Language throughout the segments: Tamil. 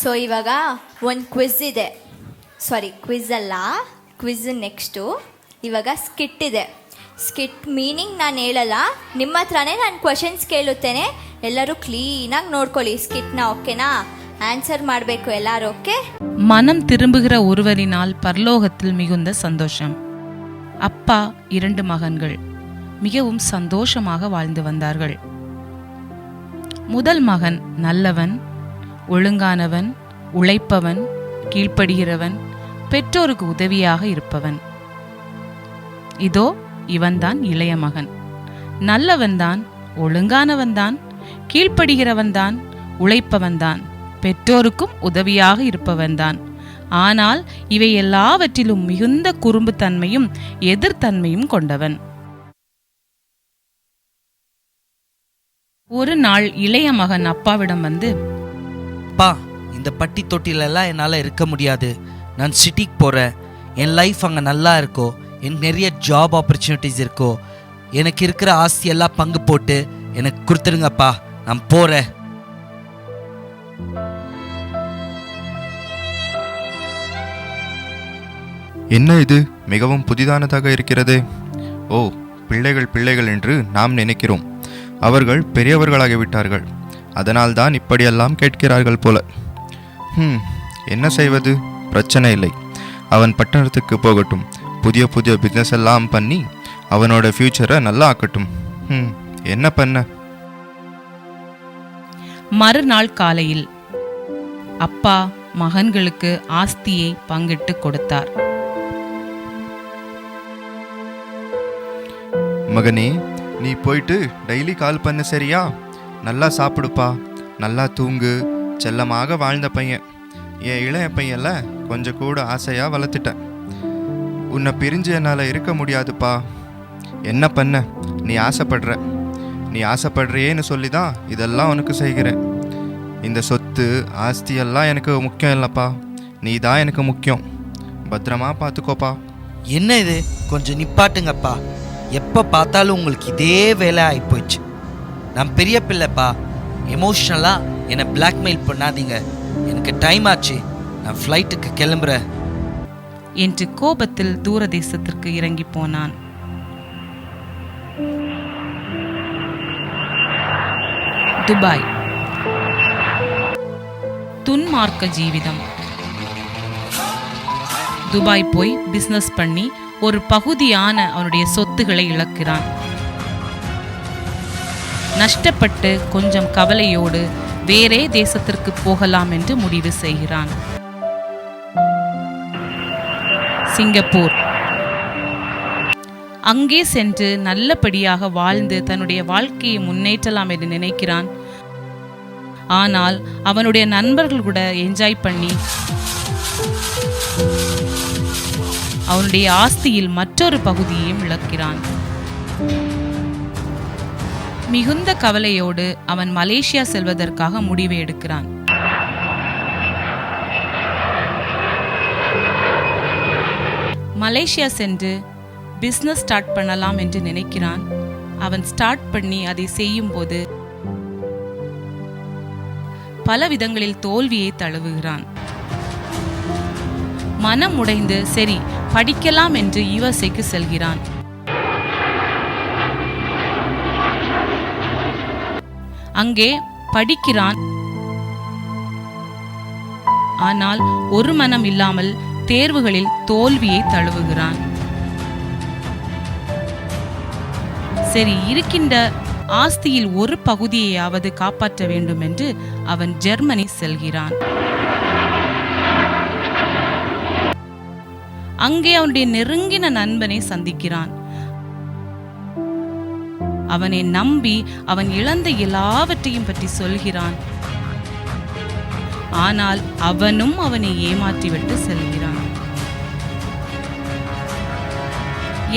ಸೊ ಇವಾಗ ಒಂದು ಕ್ವಿಝ್ ಇದೆ, ಸಾರಿ ಕ್ವಿಝ್ ಅಲ್ಲ, ಕ್ವಿಝ್ ನೆಕ್ಸ್ಟು. ಇವಾಗ ಸ್ಕಿಟ್ ಇದೆ. ಸ್ಕಿಟ್ ಮೀನಿಂಗ್ ನಾನು ಹೇಳಲ್ಲ, ನಿಮ್ಮ ಹತ್ರನೇ ನಾನು ಕ್ವಶನ್ಸ್ ಕೇಳುತ್ತೇನೆ. ಎಲ್ಲರೂ ಕ್ಲೀನಾಗಿ ನೋಡ್ಕೊಳ್ಳಿ ಸ್ಕಿಟ್ನ, ஓகேனா? ஆன்சர் ಮಾಡಬೇಕು எல்லாரும், ஓகே? மனம் திரும்புகிற ஒருவரினால் பரலோகத்தில் மிகுந்த சந்தோஷம். அப்பா 2 மகன்கள் மிகவும் சந்தோஷமாக வாழ்ந்து வந்தார்கள். முதல் மகன் நல்லவன், ஒழுங்கானவன், உழைப்பவன், கீழ்ப்படுகிறவன், பெற்றோருக்கு உதவியாக இருப்பவன். இதோ இவன்தான் இளைய மகன். நல்லவன்தான், ஒழுங்கானவன்தான், கீழ்ப்படுகிறவன்தான், உழைப்பவன்தான், பெற்றோருக்கும் உதவியாக இருப்பவன்தான். ஆனால் இவை எல்லாவற்றிலும் மிகுந்த குறும்புத்தன்மையும் எதிர்த்தன்மையும் கொண்டவன். ஒரு நாள் இளைய மகன் அப்பாவிடம் வந்து, அப்பா, இந்த பட்டி தொட்டிலெல்லாம் என்னால் இருக்க முடியாது. நான் சிட்டிக்கு போகிறேன். என் லைஃப் அங்கே நல்லா இருக்கோ, எனக்கு நிறைய ஜாப் ஆப்பர்ச்சுனிட்டிஸ் இருக்கோ, எனக்கு இருக்கிற ஆஸ்தி எல்லாம் பங்கு போட்டு எனக்கு கொடுத்துருங்கப்பா, நான் போகிறேன். என்ன இது மிகவும் புதிதானதாக இருக்கிறது? ஓ, பிள்ளைகள் பிள்ளைகள் என்று நாம் நினைக்கிறோம். அவர்கள் பெரியவர்களாகிவிட்டார்கள். அதனால்தான் இப்படியெல்லாம் கேட்கிறார்கள் போல. என்ன செய்வது? பிரச்சனை இல்லை, அவன் பட்டணத்துக்கு போகட்டும். புதிய புதிய பிஸ்னஸ் எல்லாம் பண்ணி அவனோட ஃபியூச்சரை நல்லா ஆக்கட்டும். என்ன பண்ண? மறுநாள் காலையில் அப்பா மகன்களுக்கு ஆஸ்தியை பங்கிட்டு கொடுத்தார். மகனே, நீ போயிட்டு டெய்லி கால் பண்ணு, சரியா? நல்லா சாப்பிடுப்பா, நல்லா தூங்கு. செல்லமாக வாழ்ந்த பையன். என் இளைய பையன்ல கொஞ்சம் கூட ஆசையாக வளர்த்துட்டேன். உன்னை பிரிஞ்சு என்னால் இருக்க முடியாதுப்பா. என்ன பண்ண? நீ ஆசைப்படுறியேன்னு சொல்லி தான் இதெல்லாம் உனக்கு செய்கிறேன். இந்த சொத்து ஆஸ்தியெல்லாம் எனக்கு முக்கியம் இல்லைப்பா, நீ தான் எனக்கு முக்கியம். பத்திரமா பார்த்துக்கோப்பா. என்ன இது, கொஞ்சம் நிப்பாட்டுங்கப்பா. எப்போ பார்த்தாலும் உங்களுக்கு இதே வேலை ஆகிப்போச்சு. நான் பெரிய பிள்ளைப்பா, எமோஷ்னலாக என்னை பிளாக்மெயில் பண்ணாதீங்க. எனக்கு டைம் ஆச்சு, நான் ஃப்ளைட்டுக்கு கிளம்புறேன் என்று கோபத்தில் தூர தேசத்திற்கு இறங்கி போனான். துபாய். துன்மார்க்க ஜீவிதம். துபாய் போய் பிசினஸ் பண்ணி ஒரு பகுதியான அவனுடைய சொத்துக்களை இழக்கிறான். நஷ்டப்பட்டு கொஞ்சம் கவலையோடு வேறே தேசத்திற்கு போகலாம் என்று முடிவு செய்கிறான். சிங்கப்பூர். அங்கே சென்று நல்லபடியாக வாழ்ந்து தன்னுடைய வாழ்க்கையை முன்னேற்றலாம் என்று நினைக்கிறான். ஆனால் அவனுடைய நண்பர்கள் கூட என்ஜாய் பண்ணி அவனுடைய ஆஸ்தியில் மற்றொரு பகுதியையும் இழக்கிறான். மிகுந்த கவலையோடு அவன் மலேசியா செல்வதற்காக முடிவு எடுக்கிறான். மலேசியா சென்று பிசினஸ் ஸ்டார்ட் பண்ணலாம் என்று நினைக்கிறான். அவன் ஸ்டார்ட் பண்ணி அதை செய்யும் போது பல விதங்களில் தோல்வியை தழுவுகிறான். மனம் உடைந்து சரி படிக்கலாம் என்று யுஎஸ்ஏக்கு செல்கிறான். அங்கே படிக்கிறான். ஆனால் ஒரு மனம் இல்லாமல் தேர்வுகளில் தோல்வியை தழுவுகிறான். சரி, இருக்கின்ற ஆஸ்தியில் ஒரு பகுதியையாவது காப்பாற்ற வேண்டும் என்று அவன் ஜெர்மனி செல்கிறான். அங்கே அவனுடைய நெருங்கின நண்பனை சந்திக்கிறான். அவனை நம்பி அவன் இழந்த எல்லாவற்றையும் பற்றி சொல்கிறான். ஆனால் அவனும் அவனை ஏமாற்றிவிட்டு செல்கிறான்.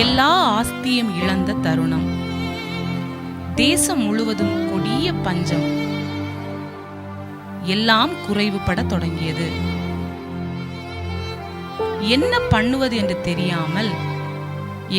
எல்லா ஆஸ்தியும் இழந்த தருணம். தேசம் முழுவதும் கொடிய பஞ்சம். எல்லாம் குறைவுபட தொடங்கியது. என்ன பண்ணுவது என்று தெரியாமல்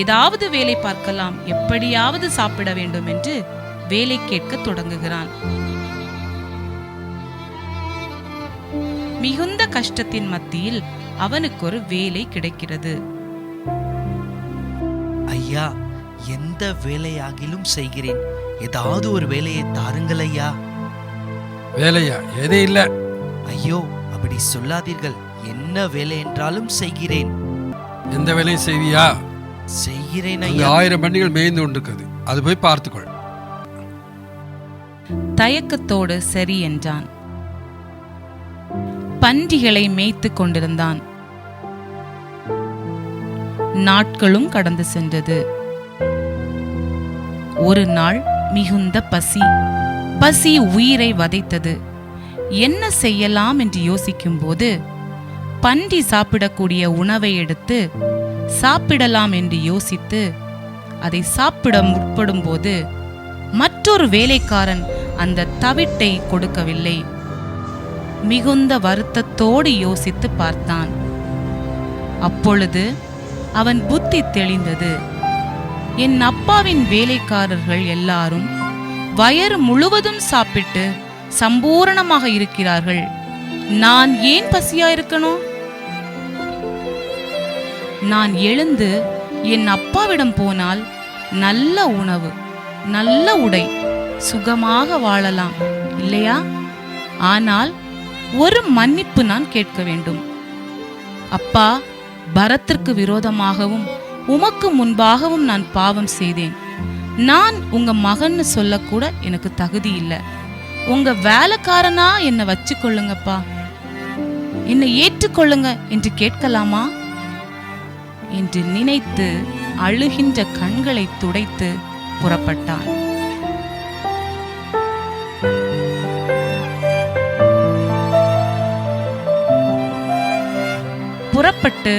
ஏதாவது வேலை பார்க்கலாம், எப்படியாவது சாப்பிட வேண்டும் என்று வேலை கேட்க தொடங்குகிறான். மிகுந்த கஷ்டத்தின் மத்தியில் அவனுக்கு ஒரு வேலை கிடைக்கிறது. ஐயா, எந்த வேலையாகிலும் செய்கிறேன், ஏதாவது ஒரு வேலையை தாருங்கள் ஐயா. வேலையா? எதே இல்ல. ஐயோ, அப்படி சொல்லாதீர்கள். என்ன வேலை என்றாலும் செய்கிறேன். எந்த வேலையும் செய்வியா? செய்கிறேன் அங்க ஐயா. 1000 பண்டிகள் மேய்ந்து கொண்டிருக்குது, அது போய் பார்த்துக்கொள். தயக்கத்தோடு சரி என்றான். பன்றிகளை மேய்த்து கொண்டிருந்தான். நாட்களும் கடந்து சென்றது. ஒரு நாள் மிகுந்த பசி உயிரை வதைத்தது. என்ன செய்யலாம் என்று யோசிக்கும் போது பன்றி சாப்பிடக்கூடிய உணவை எடுத்து சாப்பிடலாம் என்று யோசித்து அதை சாப்பிட முற்படும் போது மற்றொரு வேலைக்காரன் அந்த தவிட்டை கொடுக்கவில்லை. மிகுந்த வருத்தத்தோடு யோசித்து பார்த்தான். அப்பொழுது அவன் புத்தி தெளிந்தது. என் அப்பாவின் வேலைக்காரர்கள் எல்லாரும் வயிறு முழுவதும் சாப்பிட்டு சம்பூரணமாக இருக்கிறார்கள். நான் ஏன் பசியா இருக்கணும்? நான் எழுந்து என் அப்பாவிடம் போனால் நல்ல உணவு, நல்ல உடை, சுகமாக வாழலாம் இல்லையா? ஆனால் ஒரு மன்னிப்பு நான் கேட்க வேண்டும். அப்பா, பரத்திற்கு விரோதமாகவும் உமக்கு முன்பாகவும் நான் பாவம் செய்தேன். நான் உங்க மகன்னு சொல்லக்கூட எனக்கு தகுதி இல்லை. உங்க வேலைக்காரனா என்னை வச்சுக்கொள்ளுங்கப்பா, என்னை ஏற்றுக்கொள்ளுங்க என்று கேட்கலாமா என்று நினைத்து அழுகின்ற கண்களை துடைத்து புறப்பட்டான். புறப்பட்டு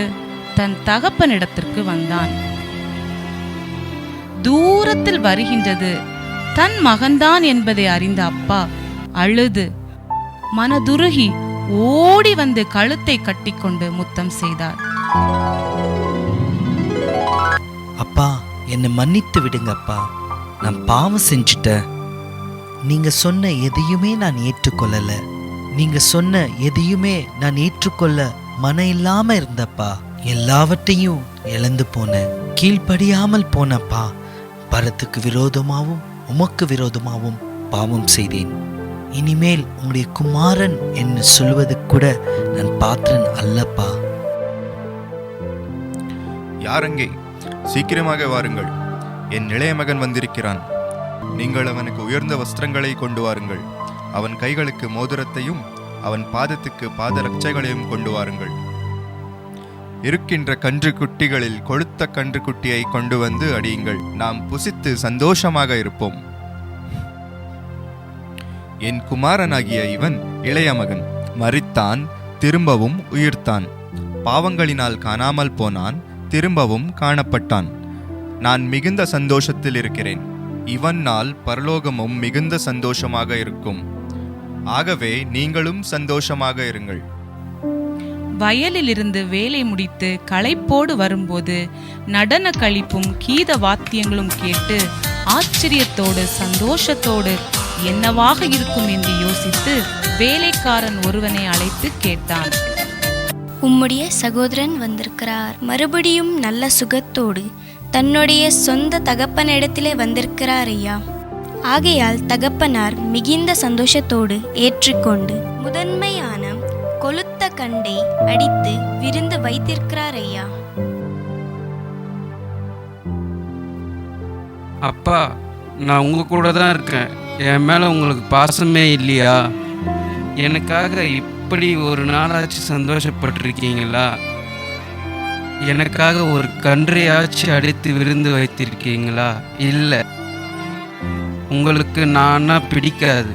தன் தகப்பனிடத்திற்கு வந்தான். தூரத்தில் வருகின்றது தன் மகன்தான் என்பதை அறிந்த அப்பா அழுது மனதுருகி ஓடி வந்து கழுத்தை கட்டிக்கொண்டு முத்தம் செய்தார். அப்பா, என்னை மன்னித்து விடுங்கப்பா, நான் பாவம் செஞ்சுட்டேன். நீங்க சொன்ன எதையுமே நான் ஏற்றுக்கொள்ளல. நீங்க சொன்ன எதையுமே நான் ஏற்றுக்கொள்ள மனம் இல்லாம இருந்தப்பா. எல்லாவற்றையும் இழந்து போனேன், கீழ்ப்படியாமல் போனப்பா. பரத்துக்கு விரோதமாகவும் உமக்கு விரோதமாகவும் பாவம் செய்தேன். இனிமேல் உங்களுடைய குமாரன் என்று சொல்வது கூட நான் பாத்திரன் அல்லப்பா. யாரங்கே? சீக்கிரமாக வாருங்கள், என் இளைய மகன் வந்திருக்கிறான். நீங்கள் அவனுக்கு உயர்ந்த வஸ்திரங்களை கொண்டு வாருங்கள். அவன் கைகளுக்கு மோதிரத்தையும் அவன் பாதத்துக்கு பாதரட்சைகளையும் கொண்டு வாருங்கள். இருக்கின்ற கன்று குட்டிகளில் கொழுத்த கன்று குட்டியை கொண்டு வந்து அடியுங்கள். நாம் புசித்து சந்தோஷமாக இருப்போம். என் குமாரனாகிய இவன் இளைய மகன். மரித்தான், திரும்பவும் உயிர்த்தான். பாவங்களினால் காணாமல் போனான், திரும்பவும் காணப்பட்டான். நான் மிகுந்த சந்தோஷத்தில் இருக்கிறேன். இவனால் பரலோகமும் மிகுந்த சந்தோஷமாக இருக்கும். ஆகவே நீங்களும் சந்தோஷமாக இருங்கள். வயலிலிருந்து வேலை முடித்து களைப்போடு வரும்போது நடன களிப்பும் கீத வாத்தியங்களும் கேட்டு ஆச்சரியத்தோடு சந்தோஷத்தோடு என்னவாக இருக்கும் என்று யோசித்து வேலைக்காரன் ஒருவனை அழைத்து கேட்டான். உம்முடைய சகோதரன் வந்திருக்கிறார், மறுபடியும் நல்ல சுகத்தோடு தன்னுடைய சொந்த தகப்பனிடத்திலே வந்திருக்கிறார் ஐயா. ஆகையால் தகப்பனார் மிகுந்த சந்தோஷத்தோடு ஏற்றுக்கொண்டு முதன்மையான கொளுத்த கண்டை அடித்து விருந்து வைத்திருக்கிறார் ஐயா. அப்பா, நான் உங்க கூட தான் இருக்கேன். என் மேல உங்களுக்கு பாசமே இல்லையா? எனக்காக இப்படி ஒரு நாளாச்சு சந்தோஷப்பட்டிருக்கீங்களா? எனக்காக ஒரு கன்றையாச்சு அடித்து விருந்து வைத்திருக்கீங்களா? இல்லை, உங்களுக்கு நானா பிடிக்காது.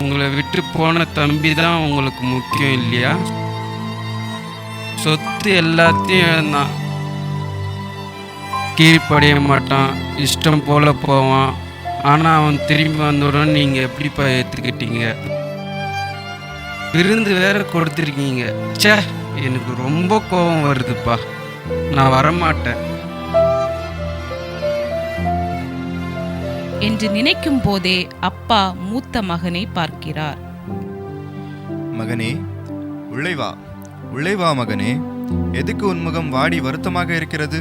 உங்களை விட்டு போன தம்பி தான் உங்களுக்கு முக்கியம் இல்லையா? சொத்து எல்லாத்தையும் இழந்தான், கீழ்ப்படைய மாட்டான், இஷ்டம் போல போவான். ஆனால் அவன் திரும்பி வந்தவுடன் நீங்கள் எப்படிப்பா ஏற்றுக்கிட்டீங்க? விருந்து வேற கொடுத்துருக்கீங்க. ச்சே, எனக்கு ரொம்ப கோபம் வருதுப்பா. நான் வரமாட்டேன் என்று நினைக்கும் போதே அப்பா மூத்த மகனை பார்க்கிறார். மகனே, உள்ளே வா மகனே. எதுக்கு உன் முகம் வாடி வருத்தமாக இருக்கிறது?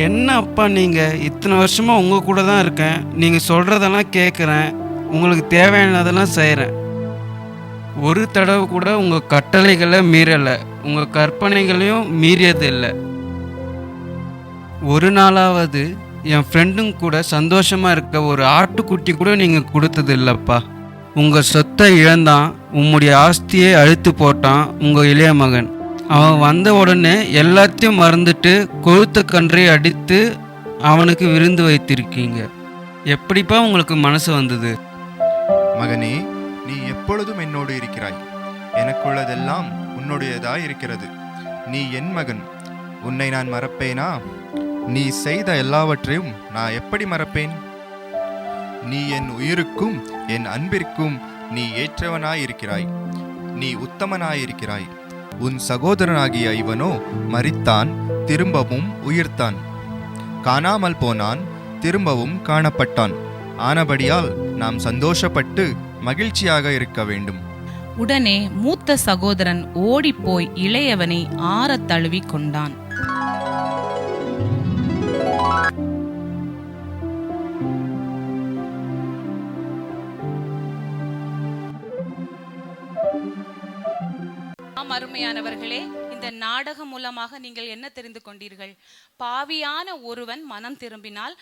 என்ன அப்பா, நீங்கள் இத்தனை வருஷமாக உங்கள் கூட தான் இருக்கேன். நீங்கள் சொல்கிறதெல்லாம் கேட்குறேன், உங்களுக்கு தேவையானதெல்லாம் செய்கிறேன். ஒரு தடவை கூட உங்கள் கட்டளைகளை மீறலை, உங்கள் கற்பனைகளையும் மீறியது இல்லை. ஒரு நாளாவது என் ஃப்ரெண்டுங்க கூட சந்தோஷமாக இருக்க ஒரு ஆட்டுக்குட்டி கூட நீங்கள் கொடுத்தது இல்லைப்பா. உங்கள் சொத்தை இழந்தான், உம்முடைய ஆஸ்தியை அழித்து போட்டான் உங்கள் இளைய மகன். அவன் வந்த உடனே எல்லாத்தையும் மறந்துட்டு கொழுத்த கன்றை அடித்து அவனுக்கு விருந்து வைத்திருக்கீங்க. எப்படிப்பா உங்களுக்கு மனசு வந்தது? மகனே, நீ எப்பொழுதும் என்னோடு இருக்கிறாய். எனக்குள்ளதெல்லாம் உன்னுடையதாய் இருக்கிறது. நீ என் மகன். உன்னை நான் மறப்பேனா? நீ செய்த எல்லாவற்றையும் நான் எப்படி மறப்பேன்? நீ என் உயிருக்கும் என் அன்பிற்கும் நீ ஏற்றவனாயிருக்கிறாய். நீ உத்தமனாயிருக்கிறாய். உன் சகோதரனாகிய இவனோ மரித்தான், திரும்பவும் உயிர்த்தான். காணாமல் போனான், திரும்பவும் காணப்பட்டான். ஆனபடியால் நாம் சந்தோஷப்பட்டு மகிழ்ச்சியாக இருக்க வேண்டும். உடனே மூத்த சகோதரன் ஓடிப்போய் இளையவனை ஆறத் தழுவி கொண்டான். அருமையானவர்களே, இந்த நாடகம் மூலமாக நீங்கள் என்ன தெரிந்து கொண்டீர்கள்? பாவியான ஒருவன் மனம் திரும்பினால்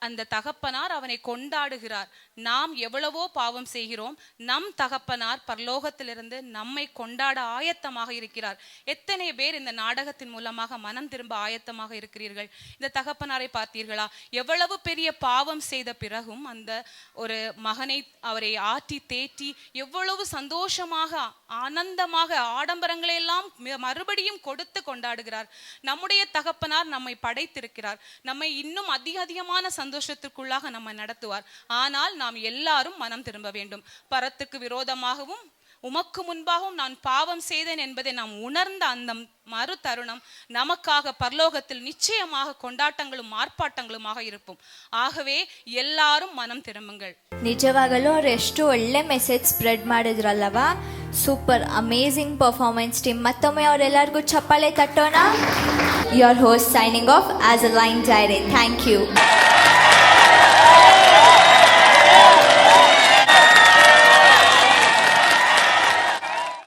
அந்த தகப்பனார் அவனை கொண்டாடுகிறார். நாம் எவ்வளவோ பாவம் செய்கிறோம், நம் தகப்பனார் பரலோகத்திலிருந்து நம்மை கொண்டாட ஆயத்தமாக இருக்கிறார். எத்தனை பேர் இந்த நாடகத்தின் மூலமாக மனம் திரும்ப ஆயத்தமாக இருக்கிறீர்கள்? இந்த தகப்பனாரை பார்த்தீர்களா? எவ்வளவு பெரிய பாவம் செய்த பிறகும் அந்த ஒரு மகனை அவரை ஆட்டி தேற்றி எவ்வளவு சந்தோஷமாக ஆனந்தமாக ஆடம்பரங்களை எல்லாம் மறுபடியும் கொடுத்து கொண்டாடுகிறார். நம்முடைய தகப்பனார் நம்மை படைத்திருக்கிறார். நம்மை இன்னும் அதிகமான சந்தோஷத்திற்குள்ளாக நம்ம நடத்துவார். ஆனால் நாம் எல்லாரும் மனம் திரும்ப வேண்டும். பரத்துக்கு விரோதமாகவும் உமக்கு முன்பாகவும் நான் பாவம் செய்தேன் என்பதை நாம் உணர்ந்த அந்த மறு தருணம் நமக்காக பரலோகத்தில் நிச்சயமாக கொண்டாட்டங்களும் ஆர்ப்பாட்டங்களுமாக இருக்கும். ಆಗவே எல்லாரும் மனம் திரும்புங்கள். ನಿಜವಾಗಲೂ ಅವ್ರು ಎಷ್ಟು ಒಳ್ಳೆ ಮೆಸೇಜ್ ಸ್ಪ್ರೆಡ್ ಮಾಡಿದ್ರಲ್ಲವಾ? Super amazing performance team. ಮತ್ತೊಮ್ಮೆ ಅವರೆಲ್ಲರಿಗೂ ಚಪ್ಪಾಳೆ ತಟ್ಟೋಣ. Your host signing off as a line diary. Thank you.